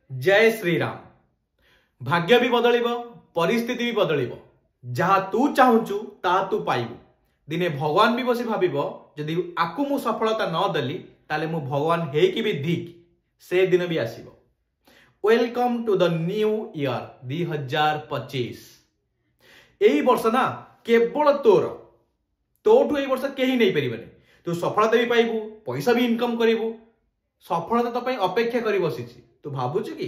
जय श्री राम। भाग्य भी बदलिब, परिस्थिति भी बदलिब। जहाँ तू चाहूचु ता तू पाइबु। दिने भगवान भी बसी भाबिब जदि आकु मु सफलता न देली ताले मु भगवान हेकी भी धिक से दिन भी आसीबो। Welcome to the new year 2025। एही वर्ष ना केवल तोठू एही वर्ष केही नहीं परिबने। तू सफलता भी पाइबु, पैसा भी इनकम करिबु। सफलता तो पई अपेक्षा करी बसिछि। तू भाबुछु कि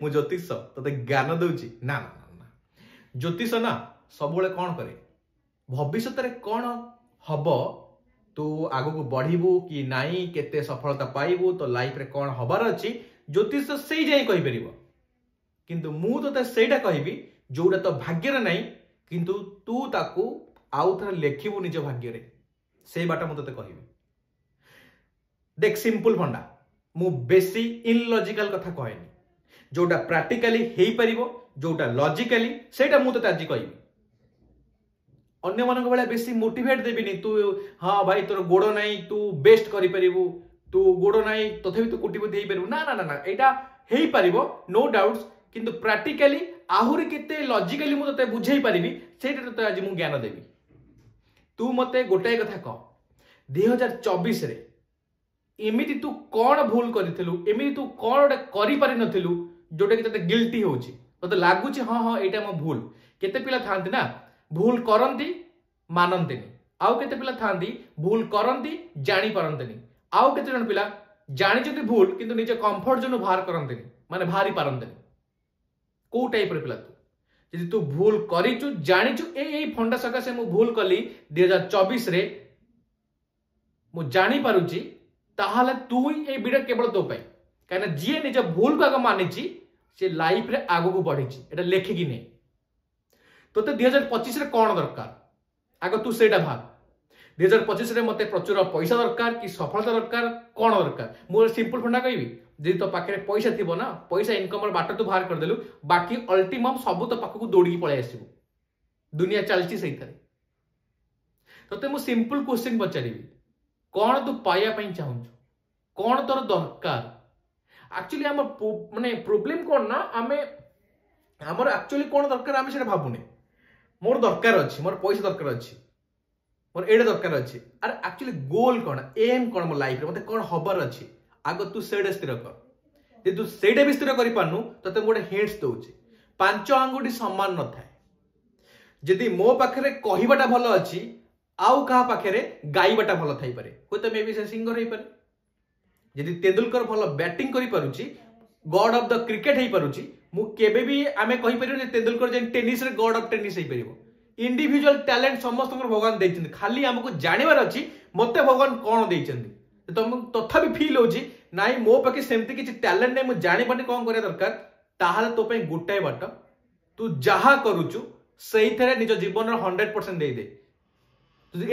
मु ज्योतिष तते ज्ञान दउछि? ना ना ना, ज्योतिष ना सबुले कौन करे, भविष्य रे कौन हब, तू आगु को बढ़िबू कि नाही, केते सफलता पाइबू, तो लाइफ रे कौन हबार अछि, ज्योतिष तो सेई जाई कहि परिबो। किंतु मु तते सेटा कहिबी जोटा तो भाग्य रे नाही, किंतु तू ताकू आउ थरे लेखिबू निज भाग्य रे। सेई बाटा मु तते कहिबी। देख सिंपल फंडा, मु बेसी इनलॉजिकल कथा कहनी। जोटा प्रैक्टिकली हेई परिबो, जोटा लॉजिकली सेटा मु तते आज कहिबी। अन्य मानक बेला बेसी मोटिवेट देबिनी। तू हाँ भाई तोर गोड़ नाही, तू बेस्ट करि परिबू, तू गोड़ नाही तथापि तू कोटिपति हेई परिबू। ना ना ना ना, एटा हेई परिबो नो डाउट्स, किंतु प्रैक्टिकली आहुरी केते लॉजिकली मु तते बुझेई परिबी, सेटा तते आज मु ज्ञान देबी। तू मते गोटाए कथा कह, 2024 रे एमिति तू कौन भूल करिथिलु, एमिति तू कौन गोटे करि पारि नथिलु जोटा कि तते गिल्टी होउची, तते लागुची हाँ हाँ एटा मो भूल। केते पिला थांती ना भूल करंती मानंतीनी, आउ केते पिला थांती भूल करंती जानी पारंतीनी, आउ केते जन पिला जानिचंती भूल किंतु निजे कंफर्ट जोन बाहर करंतीनी, माने भारी पारंतीनी। को टाइप रे पिला तू? यदि तू भूल करिचु जानिचु ए फंडा सका से मु भूल कली 2024 रे मु जानी पारुची, ताहाले तू ही ए वीडियो केवल तो पाई। कहना जी निज भूल को आग मानिची से लाइफ रे आगु को बढ़ीची, एटा लेखिकी नहीं। तोते 2025 रे कौन दरकार आग तू सेटा भाग। 2025 रे मते प्रचुर पैसा दरकार कि सफलता दरकार, कौन दरकार? मु सिंपल फंडा कहबी, जदि तो पाखे पैसा थिबो ना, पैसा इनकम र बाट तू बाहर कर देलु, बाकी अल्टीमम सब तो पाखकु दौड़ी पळे आसीबो। दुनिया चलची सही थारे। तोते मु सिंपल क्वेश्चन पचारिबी, कौन तू पाया पई चाहूछु, कौन तोर दरकार? एक्चुअली हम माने प्रॉब्लम कौन ना, आमे हमर एक्चुअली कौन दरकार आमे सेटा भाबुने। मोर दरकार अछि, मोर पैसा दरकार अछि, मोर एडे दरकार अछि। अरे एक्चुअली गोल कौन, एम कौन मो लाइफ रे, मते कौन हबर अछि, आगो तू सेडे स्थिर कर। जे तू सेडे भी स्थिर करि पानु तते मोडे हिंट्स दउछि। पांच आंगुठी समान न थाए। जदि मो पाखरे कहिबाटा भलो अछि, आउ कहा पाखरे गाइबाटा भलो थाई पारे। कोइ त मे बी से सिंगर होई पारे। जदि तेंदुलकर भलो बैटिंग करि पारुछि, गॉड ऑफ द क्रिकेट हेई पारुछि, मु केबे भी आमे कहि परियो जे तेंदुलकर जे टेनिस रे गॉड ऑफ टेनिस हेई परिबो। इंडिविजुअल टैलेंट समस्त भगवान दैछन्ति, खाली हमको जानिबार अछि मते भगवान कोन दैछन्ति। तुम तथापि फील होछि नाइ मो पाके सेमति किछि टैलेंट नै, मु जानि पानी कोन करे दरकार। ताहाले तो पई गोटाए बाट, तू जहा करूछु सही थरे निज जीवन रो 100% दे दे।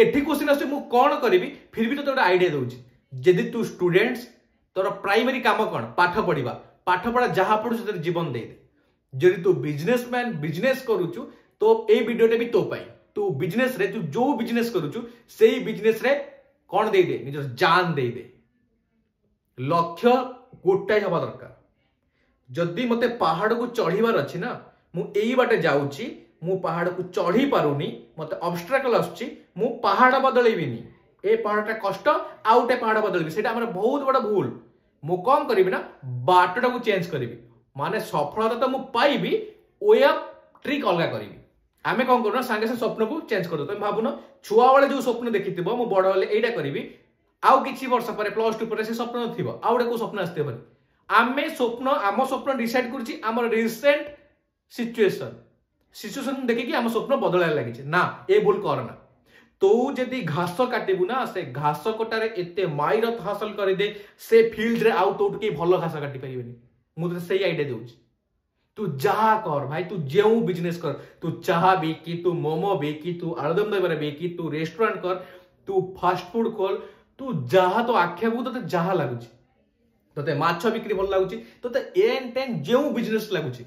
एठी क्वेश्चन आसे मु कोन करबी, फिर भी तो तोरा आईडिया दउछि। जदि तू स्टूडेंट्स तोर प्राइमरी काम कोन, पाठ पढिबा, पाठ पढा जहा पढु से जीवन दे दे। जदि तू बिजनेसमैन बिजनेस करूछु तो ए वीडियोटे भी तो पाई। तू बिजनेस रे, तू जो बिजनेस करूछु सेही बिजनेस रे कोन दे दे, निज जान दे दे। लक्ष्य गोटाए हवा दरकार। जदि मते पहाड़ को चढ़ीबार अछि ना, मु एई बाटे जाउछि, मु पहाड़ को चढ़ी पारुनी, मते ऑब्स्ट्रकल आछी, मु पहाड़ बदलैबिनी। ए पहाड़टा कष्ट, आउटे पहाड़ बदलबी, सेटा हमर बहुत बड़ा भूल। मु कम करबी ना, बाटटा को चेंज करबी। माने सफलता तो मु पाइबी, वे ऑफ ट्रिक अलगा करबी। आमे कौन करू ना, सांगे से स्वप्न को चेंज कर दो। तुम भाबुन छुआ वाले जो स्वप्न देखिथिबो मु बड़ होले एटा करबी, आउ किछि वर्ष पर +2 पर से स्वप्न नथिबो, आउडे को स्वप्न आस्ते पर। आमे स्वप्न, आम स्वप्न डिसाइड करछि हमर रिसेंट सिचुएशन देखि कि हम स्वप्न बदलाय लागिछ ना। ए भूल करना। तो जदि घास काटिबु ना, से घास कटारे एते माइरत हासिल कर दे, से फील्ड रे आउ तो के भलो घास काटि परिबेनी। मु त सही आईडिया देउछि। तू जहा कर भाई, तू जेऊ बिजनेस कर, तू चाहा बेकी, तू मोमो बेकी, तू आलुदम दबरा बेकी, तू रेस्टोरेंट कर, तू फास्ट फूड खोल, तू जहा तो आख्या को तते जहा लागुची, तते माछ बिक्री भल लागुची, तते एन टेन जेऊ बिजनेस लागुची,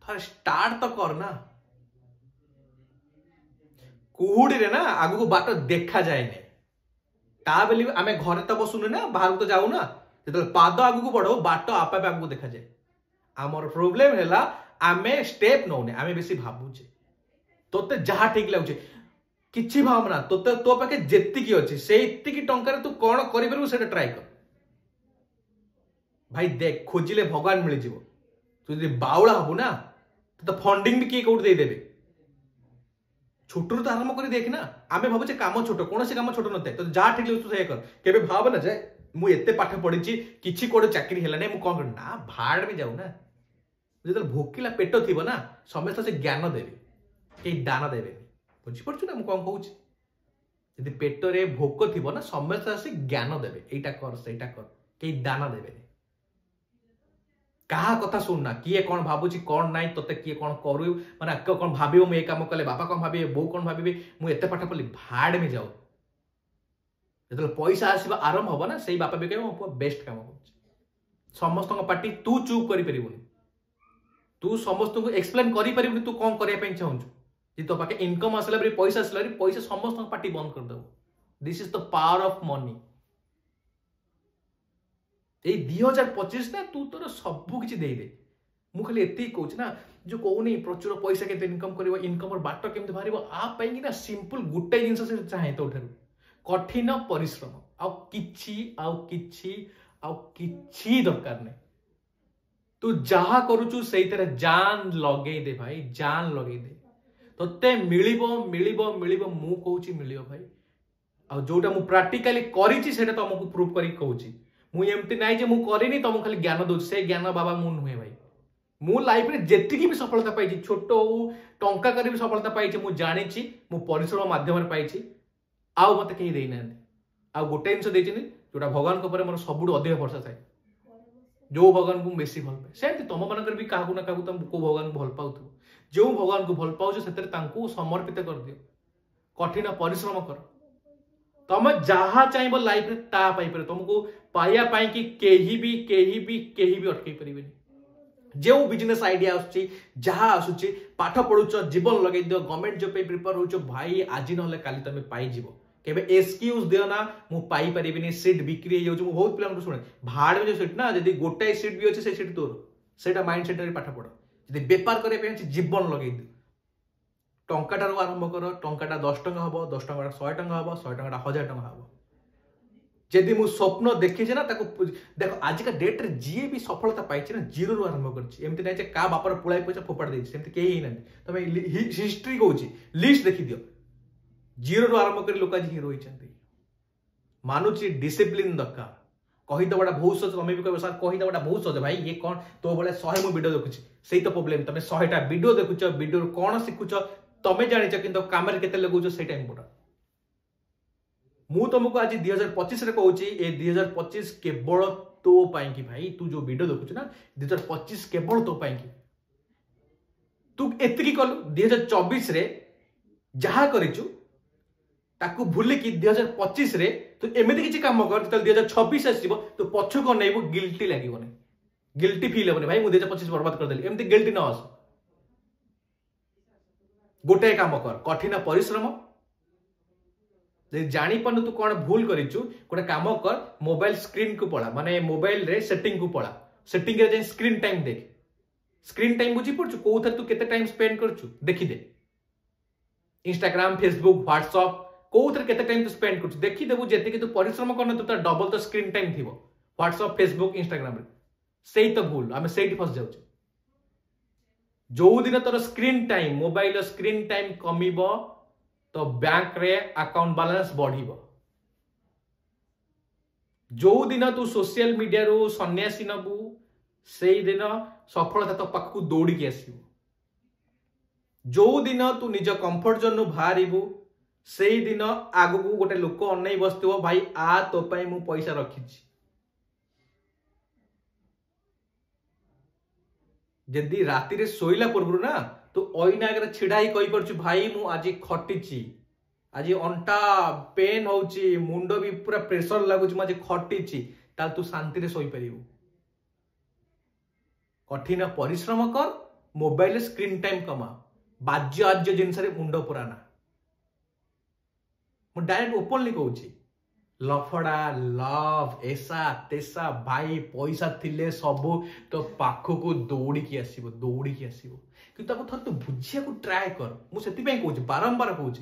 थारे स्टार्ट तो कर ना। कुहुडी रे ना आगु को बाट देखा जाए ने, ता बेली आमे घरे तो बसुनु ना, बाहर तो जाऊ ना। जो पाद आगू बढ़ो बाट आपे आगू देखा जाए आमर प्रोब्लेम है आमे स्टेप नौने आमे बेसी भाबुचे तोते जहा ठीक लगुचे किछि भावना तोते तो पाके जेतिकी अछि सेतिकी टंका तू कौन करि परबु सेटा ट्राई कर भाई देख खोजिले भगवान मिल जीवो तू यदि बाउला हबु ना तो फंडिंग भी किए कोड दे देबे छोटरू तो आरंभ कर देख ना आमे भाबुचे काम छोट कौन से काम छोट नते तो जहा ठीक लगुचे से कर केबे भाव ना जे मु एते पाठ पढिची किछि कोड चाकरी हैला नै मु कोन कर ना भाड़ में जाऊ ना जो भोकिला पेट थी ना समस्त से ज्ञान देवे कई दान देवे बुझीपु ना मुझे कौन कहूँ यदि पेटरे भोक थी ना समस्त से ज्ञान देवे एटा कर सेटा कर कई दान देवे क्या कथा शुणना किए कौन भावुची कौन नाई तोते किए कौन करू माने कौन भाव मुझे काम कले बापा कौन भावे बो कौन भावे मुझे पाठ पढ़ी भाड़ में जाऊ जो पैसा आसवा आरंभ हम ना से बापा भी कह बेस्ट काम कर समस्त पार्टी तू चुप कर तू समस्त को एक्सप्लेन करि परिबनि तू कौन करिया पे चाहूछु जे तो पाके इनकम आसला रे पैसा समस्त पार्टी बंद कर दो this is the power of money ए 2025 ना तू तोर सब किछि देई दे मु खाली एते कहूछ ना जो कहूनी प्रचुर पैसा केते इनकम करिवो इनकम और बाट केमते भारिवो आ पई ना सिंपल गुटे जिंस से चाहे तो उठारू कठिन परिश्रम आ किछि दरकार नै तू जहा करुचु से जान लगे दे भाई जान लगे दे तोते मिलिबो मिलिबो मिलिबो मु कहूची मिलियो भाई आ जोटा मु प्रैक्टिकली करिछि सेटा तुमको प्रूफ करी कहूची मु एमती नाही जे मु करिनी तुमको खाली ज्ञान दउ से ज्ञान बाबा मु नुहे भाई मु लाइफ रे जेतिकी भी सफलता पाइछि छोट हो टंका करी भी सफलता पाइछि मु जानिछि मु परिश्रम माध्यम रे पाइछि आ मते केही देई ना आ गोटे जिंस देइछिनी जोटा भगवान को ऊपर मोर सबुड अधिक भरोसा थाए जो भगवान को बेसी भल पाए से तुम मान भी क्या ना क्या तुम को भगवान को भल पाऊ जो भगवान को भल पाओ से समर्पित कर दियो कठिन परिश्रम कर तुम जहा चाहब लाइफ रे ता पाई पर तुमको पाया पाई कि केही भी अटकई परिबेनी जो बिजनेस आइडिया आसुची जहा आसुची पाठ पढुच जीवन लगे दियो गवर्नमेंट जॉब पे प्रिपेयर होचो भाई आज न काली तुम पाई जीवो केबे एक्सक्यूज दियो ना मु पाई परिबिनी सीट बिक्री हो जाऊ बहुत पिला सुने भाड़ में जो सीट ना यदि गोटाए सीट भी अच्छे से सीट तोर सेटा माइंड सेट रे पाठ पढ़ यदि व्यापार करे पे जीवन लगे दियो टंकाटार आरंभ कर टंकाटा 10 टंका हम 10 टंका 100 टंका हम 100 टंका 1000 टंका हम जदि मु स्वप्न देखी ना देख आज का डेट रे जी भी सफलता पाई ना जीरो रु आरंभ करछि एमति नै जे का बापर पुळाई पैसा फोपाड़ देछि सेमति केही नै तमे हिस्ट्री कहूछि लिस्ट देखि दियो जीरो रु आरंभ कर लोक आज हिरो होइछन्ति मानुछि डिसिप्लिन दरकार कहीदेवाटा बहुत सहज तुम भी कह सर कहीदेवाटा बहुत सहज भाई ये कौन तो बोले 100 मु वीडियो देखुछि सेही तो प्रॉब्लम तुम 100टा वीडियो देखुछ वीडियो कौन शिखुछ तमे जानिछ किंतु काम रे केते लगुछ सेटा इंपोर्टेंट मु तुमको आज 2025 रे कहूछि ए 2025 केवल तो पाई कि भाई तू जो वीडियो देखुछ ना 2025 केवल तो पाई कि तू एतकी कल 2024 रे जहा करिछु ताकू भूल कि 2025 रे तो एमती किसी काम कर 2026 आसो तो पछ को नहीं गिल्टी लगे गिल्टी फील हेनी भाई मुझे 2025 बर्बाद करदेली एमती गिल्टी न आस गोटे काम कर कठिन परिश्रम जानी पानु तू कौन भूल करिछु गोटे काम कर मोबाइल स्क्रीन को पड़ा माने मोबाइल रे सेटिंग को पड़ा सेटिंग रे स्क्रीन टाइम देख स्क्रीन टाइम बुझी पड़छु को तू केते टाइम स्पेंड करछु देखि दे इंस्टाग्राम फेसबुक व्हाट्सएप कोथरे केते टाइम तू स्पेंड करछु देखि देबु जेते कि तू परिश्रम करन तो डबल तो स्क्रीन टाइम थिबो व्हाट्सएप फेसबुक इंस्टाग्राम रे सेही तो भूल आमे सेही फस जाउछ जो दिन तोर screen time mobile screen time कमिबो तो बैंक रे अकाउंट बैलेंस बढ़िबो जो दिन तू सोशल मीडिया रो सन्यासी नबु सेही दिन सफलता तो पाखु दौड़ी के आसीबो जो दिन तू निज कंफर्ट जोन बाहरिबु सेही दिन आगु को गोटे लोक अनै बसथिबो भाई आ तो पई मु पैसा रखिछि जदि राति रे सोइला पूर्व ना तो ओइना अगर छिड़ा ही कहि परछु भाई मु आज खटिछि आज अंटा पेन होउछि मुंड भी पूरा प्रेशर लागुछि मु आज खटिछि ता तू शांति रे सोई परिबु कठिन परिश्रम कर मोबाइल स्क्रीन टाइम कमा बाज्य आज्य जिनस रे मुंड पुराना मु डायरेक्ट ओपनली कहूछि लफड़ा लव ऐसा तेसा भाई पैसा थिले सबू तो पाखक दौड़ी आसो कि थर तू बुझिया ट्राए कर मुझे कहूँ बारंबार कहूँ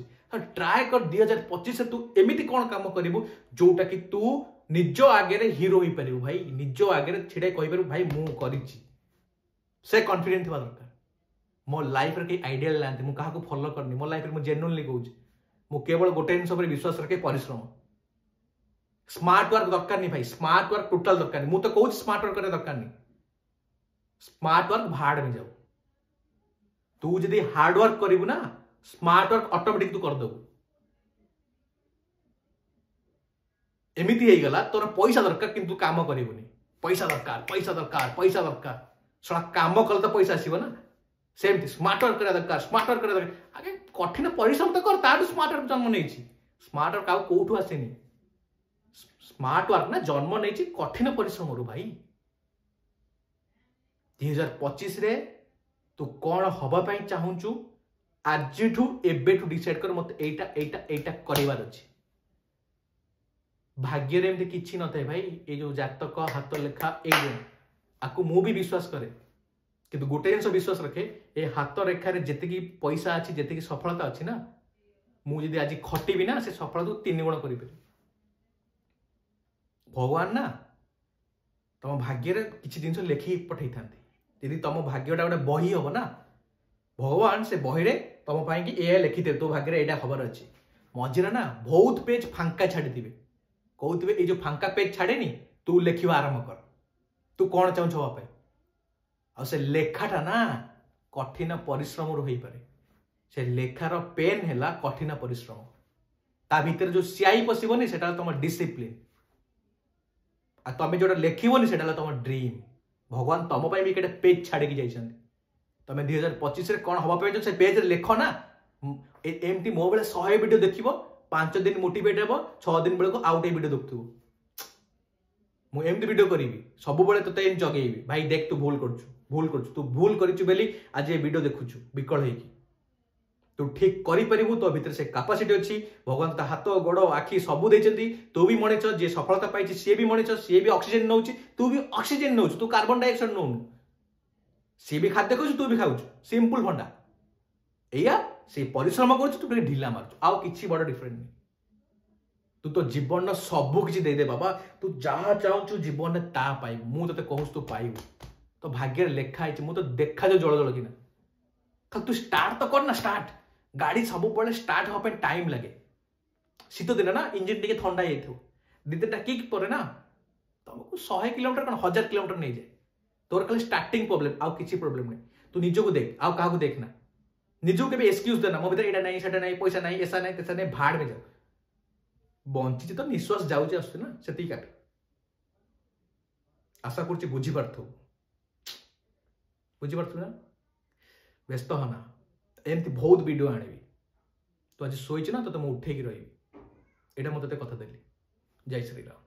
ट्राए कर 2025 तू एमती कौन काम करू जोटा कि तू निज आगे हिरो हो पार भाई निज आगे छिड़ा कहीपर भाई मुझे से कॉन्फिडेंट थवा दरकार मो लाइफ रे आइडियल लांती मु काहा को फॉलो करनी मो लाइफ रे मु जेन्युइनली कहूँ मु केवल गोटे जिन पर विश्वास रखे परिश्रम स्मार्ट वर्क दरकार नहीं भाई स्मार्ट वर्क टोटल दरकार नहीं मु तो कहूँ स्मार्ट वर्क करे दरकार नहीं स्मार्ट वर्क भाड़ में जाऊ तू जदि हार्ड वर्क करू ना स्मार्ट वर्क ऑटोमेटिक तू कर दबू एमती हो गला तोर पैसा दरकार किंतु काम करूनी पैसा दरकार पैसा दरकार पैसा दरकार सड़ा काम कल तो पैसा आसो ना सेमती स्मार्ट वर्क करा दरकार स्मार्ट वर्क करा दरकार आगे कठिन परिश्रम तो कर ताठू स्मार्ट वर्क जन्म नहीं स्मार्ट वर्क आउ कौठू आसेनी स्मार्ट वर्क ना जन्म नहीं कठिन परिश्रम रू भाई 2025 रे तू कौन हवाई चाहूचु आज एबेठू डिसाइड कर मत एटा एटा एटा करिवार अछि भाग्य रे एमती किछि न थाए भाई ए जो जातक हाथ लेखा ए आकु मु भी विश्वास करे किंतु गोटे जिन विश्वास रखे ए हाथ रेखार जी पैसा अच्छी जी सफलता अच्छी ना मुझे आज खटिबी ना से सफलता 3 गुण कर भगवान ना तुम भाग्य किसी जिन लिखि पठे था यदि तुम भाग्यटा गोटे बही हम ना भगवान से बही तुम कि ए लिखिदे तो भाग्य यहाँ खबर अच्छी मझे ना बहुत पेज फांका छाड़ी थे कहते ये जो फांका पेज छाड़ेनी तू लिखा आरंभ कर तू कौन चाहू हाँपाई आ से लेखाटा ना कठिन परिश्रम हो पारे से लेखार पेन है कठिन परिश्रम ता भीतर जो सियाई पशबनी से तुम डिसिप्लिन आ तुम जो लिखबनी से तुम ड्रीम भगवान तुम भी एक पेज छाड़ी जाइए तुम 2025 कौन हाँपाई से पेज लेख ना एमती मो बेले 100 वीडियो देख 5 दिन मोटिवेट हे 6 दिन बेलू आउ गोटे वीडियो देखु मुझे वीडियो करी सब ते जगेबी भाई देख तू भूल कर तू भूल करी आज ये वीडियो देखुचु विकल होगी तू ठीक करू तो भीतर से कैपेसिटी अच्छी भगवान ता हाथ गोड़ आखि सबू देती तू भी मଣିଷ जी सफलता पाई सी भी मଣିଷ सी भी ऑक्सीजन नौ तू भी ऑक्सीजन नौ तू कार्बन डाइऑक्साइड नौ सी भी खाद्य खाऊ तू भी खाऊ सिंपल भंडा या से परिश्रम कर तू ढिला मार्चु आउ कि बड़ डिफरेंट नहीं तू तो जीवन सबू किसी दे बाबा तू जहाँ चाहू जीवन में ता पाई मुझे कहूँ तू पाइबू तो भाग्य लिखाई मुझे देखा जो जल जल कि तू स्टार्ट तो करना स्टार्ट गाड़ी सब स्टार्ट हाँ टाइम लगे शीत दिन ना इंजिन टे थंडा दी 2-3टा किक पर ना तुमको 100 किलोमीटर कौन 1000 किलोमीटर नहीं जाए तोर खाली स्टार्टिंग प्रॉब्लम आउ किसी प्रॉब्लम नहीं तू निजको देख आउ क्या देखना निजको के एक्सक्यूज देना मो भीतर यहाँ नहीं नहीं पैसा नहीं ऐसा नहीं तैसा नहीं भाड़ में जाओ बंची तो निश्वास जाऊे आस ना से काट आशा कर बुझीपार ना व्यस्त होना एमती बहुत वीडियो आनबी तो आज शोच ना तो मुझे उठे रही यहाँ मुझे कथा देली जय श्री राम।